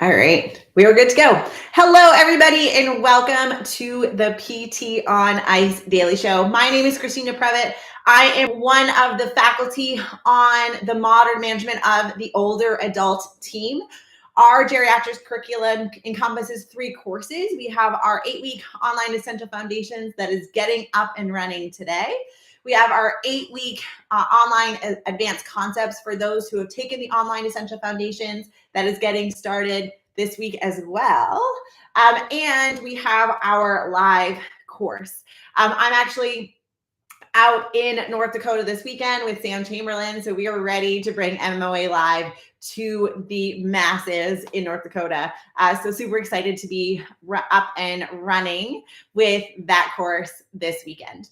All right, we are good to go. Hello, everybody, and welcome to the PT on Ice Daily Show. My name is Christina Previtt. I am one of the faculty on the modern management of the older adult team. Our geriatrics curriculum encompasses 3 courses. We have our 8-week online essential foundations that is getting up and running today. We have our 8-week online advanced concepts for those who have taken the online essential foundations that is getting started this week as well. And we have our live course. I'm actually out in North Dakota this weekend with Sam Chamberlain. So we are ready to bring Mmoa Live to the masses in North Dakota. So super excited to be up and running with that course this weekend.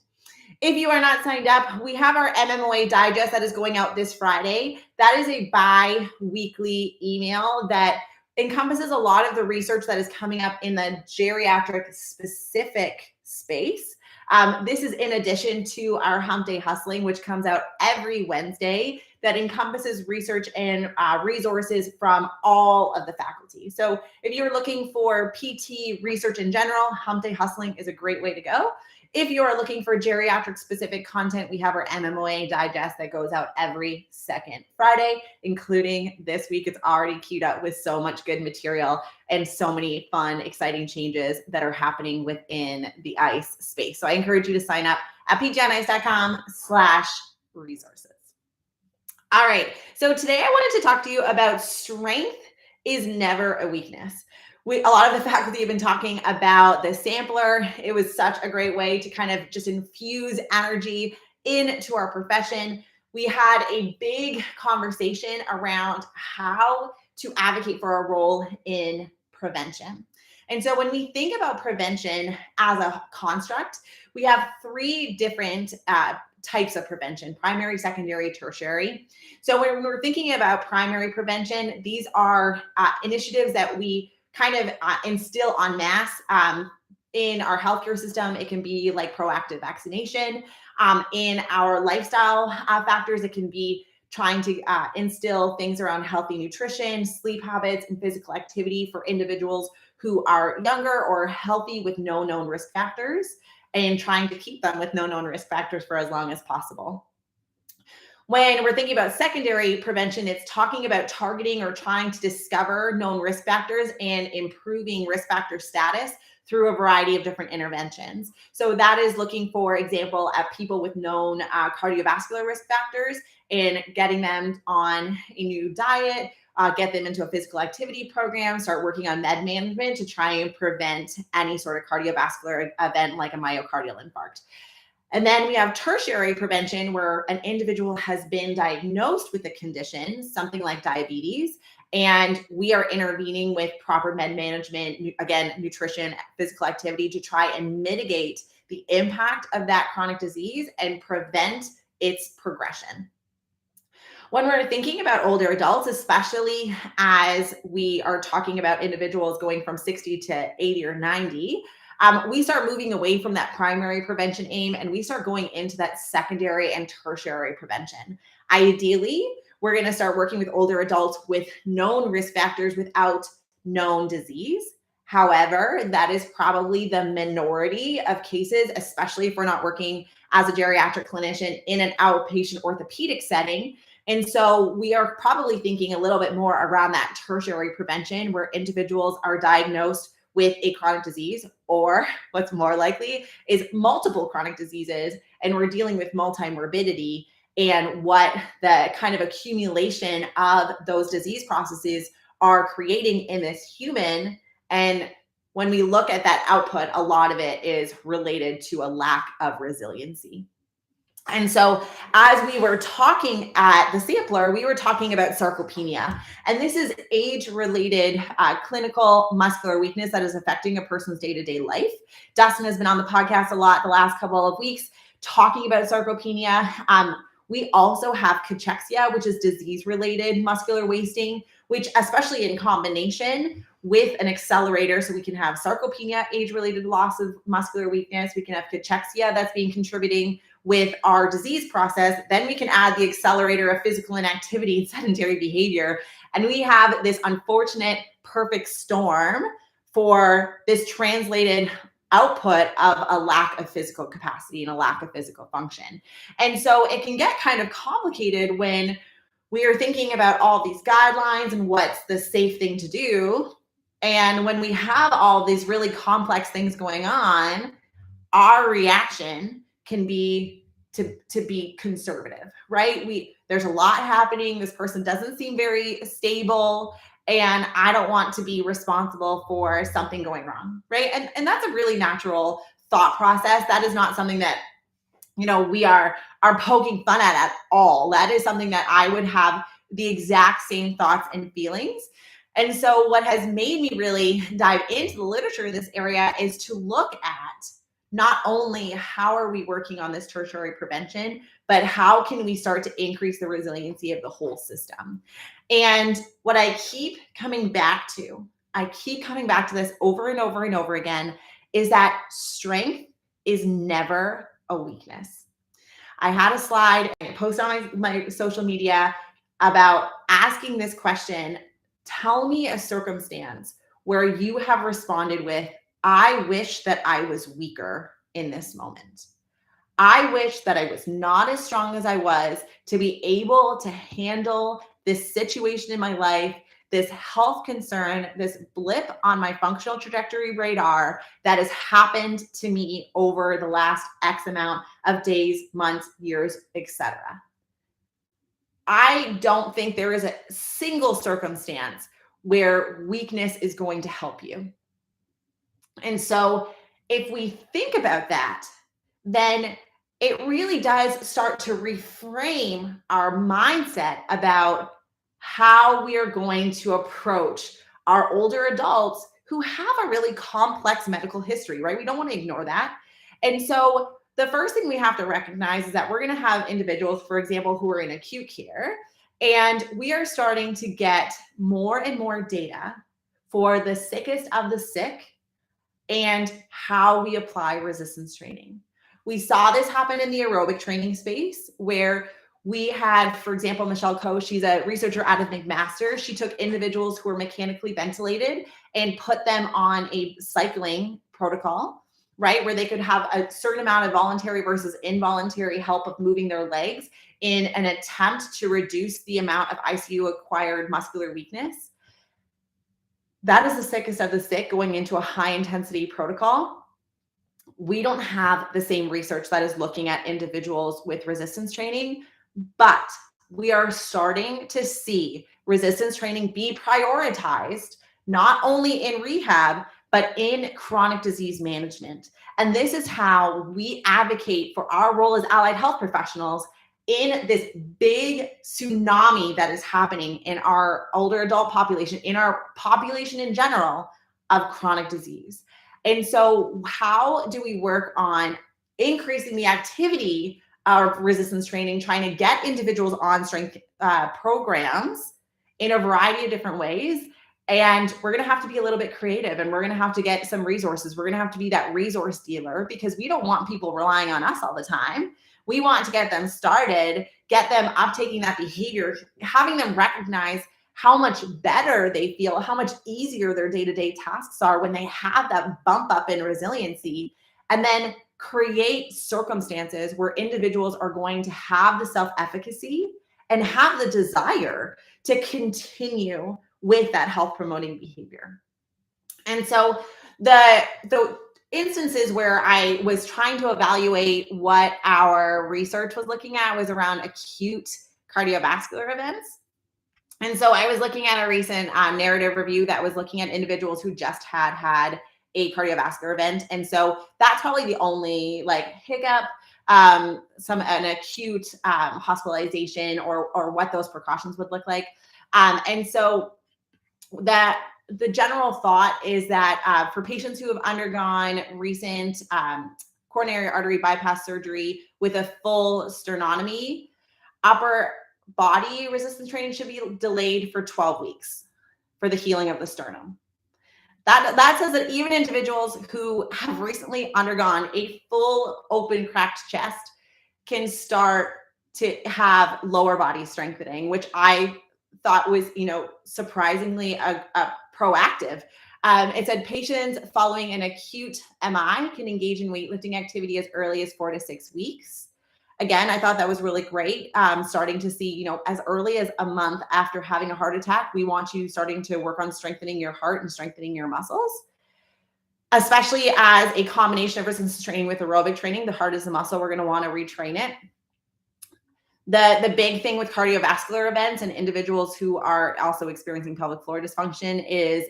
If you are not signed up, we have our Mmoa Digest that is going out this Friday. That is a bi-weekly email that encompasses a lot of the research that is coming up in the geriatric specific space. This is in addition to our Hump Day Hustling, which comes out every Wednesday, that encompasses research and resources from all of the faculty. So if you're looking for PT research in general, Hump Day Hustling is a great way to go. If you are looking for geriatric specific content, we have our Mmoa Digest that goes out every second Friday, including this week. It's already queued up with so much good material and so many fun, exciting changes that are happening within the ICE space. So I encourage you to sign up at ptonice.com/resources. All right, so today I wanted to talk to you about strength is never a weakness. A lot of the faculty have been talking about the sampler. It was such a great way to kind of just infuse energy into our profession. We had a big conversation around how to advocate for a role in prevention. And so when we think about prevention as a construct, we have 3 different types of prevention: primary, secondary, tertiary. So when we're thinking about primary prevention, these are initiatives that we kind of instill en masse in our healthcare system. It can be like proactive vaccination. In our lifestyle factors, it can be trying to instill things around healthy nutrition, sleep habits, and physical activity for individuals who are younger or healthy with no known risk factors, and trying to keep them with no known risk factors for as long as possible. When we're thinking about secondary prevention, it's talking about targeting or trying to discover known risk factors and improving risk factor status through a variety of different interventions. So that is looking, for example, at people with known cardiovascular risk factors and getting them on a new diet, get them into a physical activity program, start working on med management to try and prevent any sort of cardiovascular event like a myocardial infarct. And then we have tertiary prevention, where an individual has been diagnosed with a condition, something like diabetes, and we are intervening with proper med management, again, nutrition, physical activity, to try and mitigate the impact of that chronic disease and prevent its progression. When we're thinking about older adults, especially as we are talking about individuals going from 60 to 80 or 90, we start moving away from that primary prevention aim, and we start going into that secondary and tertiary prevention. Ideally, we're going to start working with older adults with known risk factors without known disease. However, that is probably the minority of cases, especially if we're not working as a geriatric clinician in an outpatient orthopedic setting. And so we are probably thinking a little bit more around that tertiary prevention, where individuals are diagnosed with a chronic disease, or what's more likely is multiple chronic diseases, and we're dealing with multimorbidity and what the kind of accumulation of those disease processes are creating in this human. And when we look at that output, a lot of it is related to a lack of resiliency. And so as we were talking at the sampler, we were talking about sarcopenia. And this is age-related clinical muscular weakness that is affecting a person's day-to-day life. Dustin has been on the podcast a lot the last couple of weeks talking about sarcopenia. We also have cachexia, which is disease-related muscular wasting, which, especially in combination with an accelerator, so we can have sarcopenia, age-related loss of muscular weakness. We can have cachexia that's being contributing with our disease process. Then we can add the accelerator of physical inactivity and sedentary behavior. And we have this unfortunate perfect storm for this translated output of a lack of physical capacity and a lack of physical function. And so it can get kind of complicated when we are thinking about all these guidelines and what's the safe thing to do. And when we have all these really complex things going on, our reaction can be to be conservative, right? There's a lot happening. This person doesn't seem very stable, and I don't want to be responsible for something going wrong, right? And that's a really natural thought process. That is not something that we are poking fun at all. That is something that I would have the exact same thoughts and feelings. And so what has made me really dive into the literature in this area is to look at not only how are we working on this tertiary prevention, but how can we start to increase the resiliency of the whole system. And what I keep coming back to this over and over and over again, is that strength is never a weakness. I had a slide and post on my social media about asking this question: tell me a circumstance where you have responded with, I wish that I was weaker in this moment. I wish that I was not as strong as I was to be able to handle this situation in my life, this health concern, this blip on my functional trajectory radar that has happened to me over the last X amount of days, months, years, etc. I don't think there is a single circumstance where weakness is going to help you. And so if we think about that, then it really does start to reframe our mindset about how we are going to approach our older adults who have a really complex medical history, right? We don't want to ignore that. And so the first thing we have to recognize is that we're going to have individuals, for example, who are in acute care, and we are starting to get more and more data for the sickest of the sick and how we apply resistance training. We saw this happen in the aerobic training space where we had, for example, Michelle Coe, she's a researcher out of McMaster. She took individuals who were mechanically ventilated and put them on a cycling protocol, right? Where they could have a certain amount of voluntary versus involuntary help of moving their legs in an attempt to reduce the amount of ICU acquired muscular weakness. That is the sickest of the sick going into a high intensity protocol. We don't have the same research that is looking at individuals with resistance training, but we are starting to see resistance training be prioritized, not only in rehab, but in chronic disease management. And this is how we advocate for our role as allied health professionals in this big tsunami that is happening in our older adult population, in our population in general, of chronic disease. And so how do we work on increasing the activity of resistance training, trying to get individuals on strength programs in a variety of different ways? And we're going to have to be a little bit creative, and we're going to have to get some resources. We're going to have to be that resource dealer, because we don't want people relying on us all the time. We want to get them started, get them uptaking that behavior, having them recognize how much better they feel, how much easier their day-to-day tasks are when they have that bump up in resiliency, and then create circumstances where individuals are going to have the self-efficacy and have the desire to continue with that health promoting behavior. And so the instances where I was trying to evaluate what our research was looking at was around acute cardiovascular events. And so I was looking at a recent narrative review that was looking at individuals who just had a cardiovascular event. And so that's probably the only hiccup, an acute hospitalization or what those precautions would look like. And so that the general thought is that for patients who have undergone recent coronary artery bypass surgery with a full sternotomy, upper body resistance training should be delayed for 12 weeks for the healing of the sternum. That says that even individuals who have recently undergone a full open cracked chest can start to have lower body strengthening, which I thought was, surprisingly proactive. It said patients following an acute MI can engage in weightlifting activity as early as 4 to 6 weeks. Again, I thought that was really great. Starting to see, as early as a month after having a heart attack, we want you starting to work on strengthening your heart and strengthening your muscles, especially as a combination of resistance training with aerobic training. The heart is the muscle. We're going to want to retrain it. The big thing with cardiovascular events and individuals who are also experiencing pelvic floor dysfunction is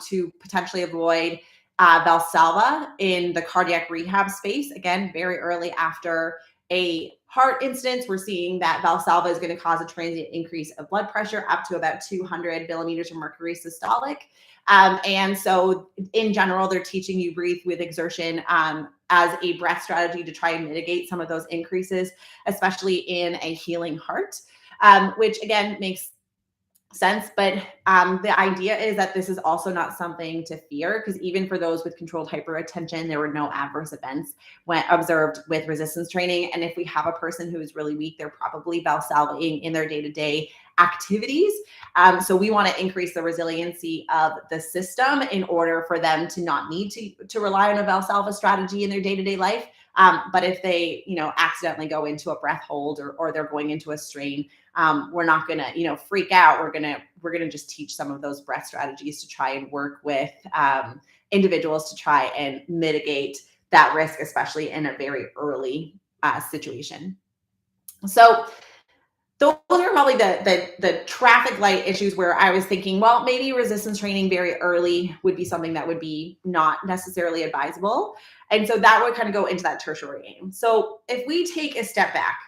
to potentially avoid Valsalva in the cardiac rehab space. Again, very early after a heart instance, we're seeing that Valsalva is going to cause a transient increase of blood pressure up to about 200 millimeters of mercury systolic. And so in general, they're teaching you breathe with exertion as a breath strategy to try and mitigate some of those increases, especially in a healing heart, which again makes sense. But the idea is that this is also not something to fear, because even for those with controlled hypertension, there were no adverse events when observed with resistance training. And if we have a person who is really weak, they're probably Valsalvaing in their day-to-day activities. So we want to increase the resiliency of the system in order for them to not need to rely on a Valsalva strategy in their day-to-day life. But if they, accidentally go into a breath hold or they're going into a strain, we're not gonna, freak out. We're gonna just teach some of those breath strategies to try and work with individuals to try and mitigate that risk, especially in a very early situation. So those are probably the traffic light issues where I was thinking, well, maybe resistance training very early would be something that would be not necessarily advisable. And so that would kind of go into that tertiary aim. So if we take a step back,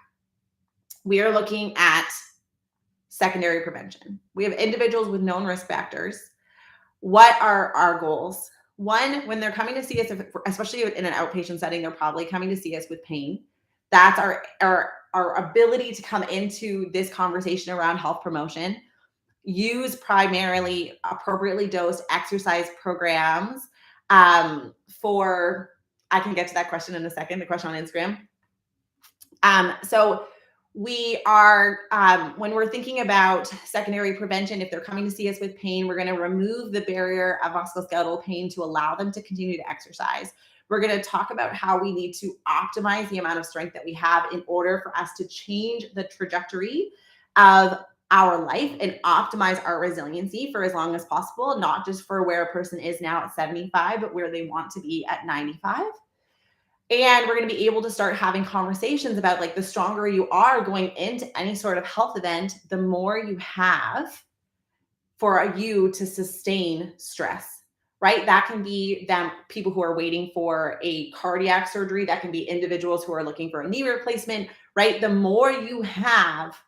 we are looking at secondary prevention. We have individuals with known risk factors. What are our goals? One, when they're coming to see us, especially in an outpatient setting, they're probably coming to see us with pain. That's our ability to come into this conversation around health promotion. Use primarily appropriately dosed exercise programs for, I can get to that question in a second, the question on Instagram. So we are, when we're thinking about secondary prevention, if they're coming to see us with pain, we're going to remove the barrier of musculoskeletal pain to allow them to continue to exercise. We're going to talk about how we need to optimize the amount of strength that we have in order for us to change the trajectory of our life and optimize our resiliency for as long as possible, not just for where a person is now at 75, but where they want to be at 95. And we're going to be able to start having conversations about, like, the stronger you are going into any sort of health event, the more you have for you to sustain stress, right? That can be people who are waiting for a cardiac surgery. That can be individuals who are looking for a knee replacement, right? The more you have,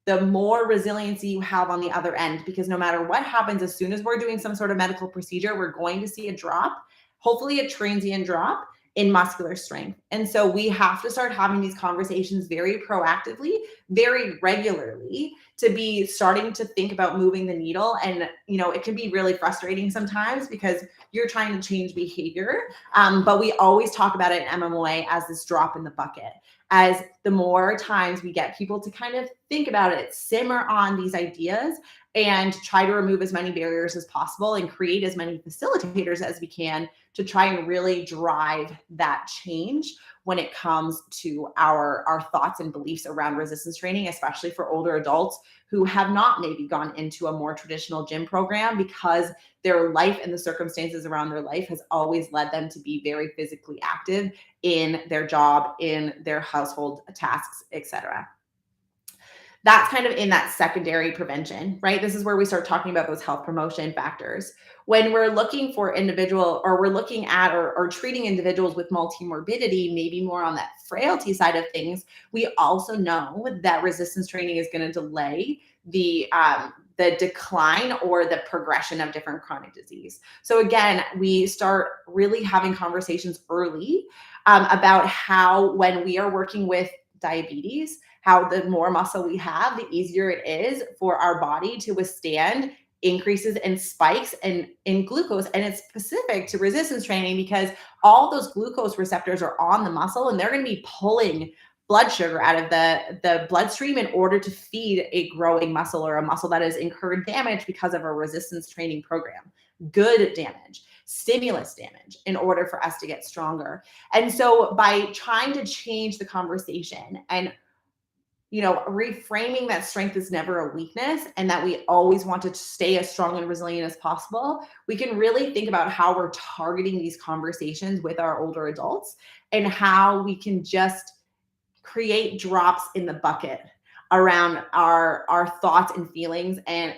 the more resiliency you have on the other end, because no matter what happens, as soon as we're doing some sort of medical procedure, we're going to see a drop, hopefully a transient drop in muscular strength. And so we have to start having these conversations very proactively, very regularly, to be starting to think about moving the needle. And, it can be really frustrating sometimes because you're trying to change behavior. But we always talk about it in MMOA as this drop in the bucket. As the more times we get people to kind of think about it, simmer on these ideas, and try to remove as many barriers as possible and create as many facilitators as we can to try and really drive that change when it comes to our thoughts and beliefs around resistance training, especially for older adults who have not maybe gone into a more traditional gym program because their life and the circumstances around their life has always led them to be very physically active in their job, in their household tasks, etc. That's kind of in that secondary prevention, right? This is where we start talking about those health promotion factors. When we're looking for we're looking at or treating individuals with multimorbidity, maybe more on that frailty side of things, we also know that resistance training is going to delay the decline or the progression of different chronic disease. So again, we start really having conversations early about how, when we are working with diabetes, how the more muscle we have, the easier it is for our body to withstand increases and spikes in glucose. And it's specific to resistance training because all those glucose receptors are on the muscle and they're going to be pulling blood sugar out of the bloodstream in order to feed a growing muscle or a muscle that has incurred damage because of a resistance training program. Good damage, stimulus damage, in order for us to get stronger. And so by trying to change the conversation and reframing that strength is never a weakness and that we always want to stay as strong and resilient as possible, we can really think about how we're targeting these conversations with our older adults and how we can just create drops in the bucket around our thoughts and feelings and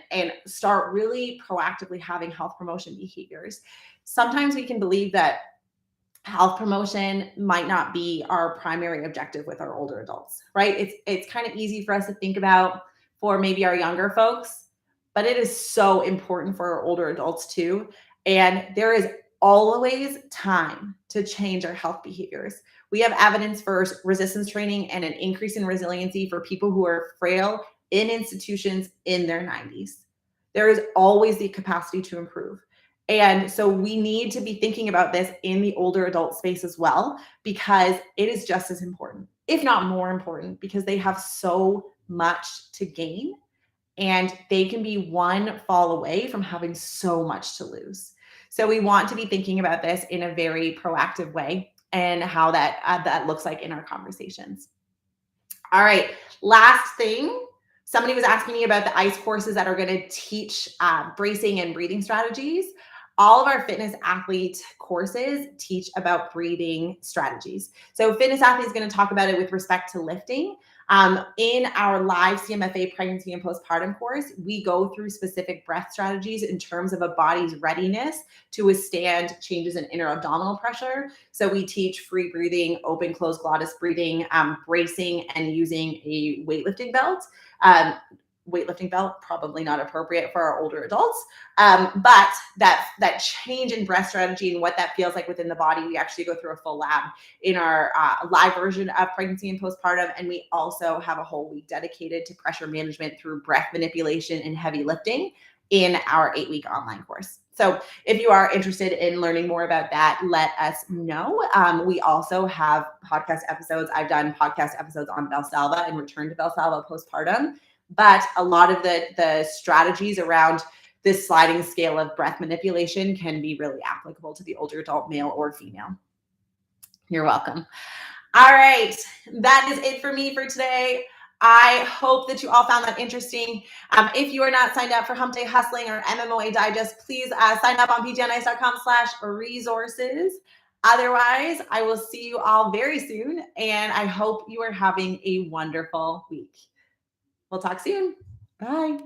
start really proactively having health promotion behaviors. Sometimes we can believe that health promotion might not be our primary objective with our older adults, right? It's kind of easy for us to think about for maybe our younger folks, but it is so important for our older adults too. And there is always time to change our health behaviors. We have evidence for resistance training and an increase in resiliency for people who are frail in institutions in their 90s. There is always the capacity to improve. And so we need to be thinking about this in the older adult space as well, because it is just as important, if not more important, because they have so much to gain and they can be one fall away from having so much to lose. So we want to be thinking about this in a very proactive way and how that looks like in our conversations. All right, last thing. Somebody was asking me about the ICE courses that are going to teach bracing and breathing strategies. All of our fitness athlete courses teach about breathing strategies. So fitness athlete is going to talk about it with respect to lifting. In our live CMFA pregnancy and postpartum course, we go through specific breath strategies in terms of a body's readiness to withstand changes in inner abdominal pressure. So we teach free breathing, open, closed glottis breathing, bracing, and using a weightlifting belt. Weightlifting belt, probably not appropriate for our older adults. But that change in breath strategy and what that feels like within the body, we actually go through a full lab in our live version of pregnancy and postpartum. And we also have a whole week dedicated to pressure management through breath manipulation and heavy lifting in our 8-week online course. So if you are interested in learning more about that, let us know. We also have podcast episodes. I've done podcast episodes on Valsalva and return to Valsalva postpartum. But a lot of the strategies around this sliding scale of breath manipulation can be really applicable to the older adult, male or female. You're welcome. All right, that is it for me for today. I hope that you all found that interesting. If you are not signed up for Hump Day Hustling or Mmoa Digest, please sign up on pgnis.com/resources. Otherwise, I will see you all very soon, and I hope you are having a wonderful week. We'll talk soon. Bye.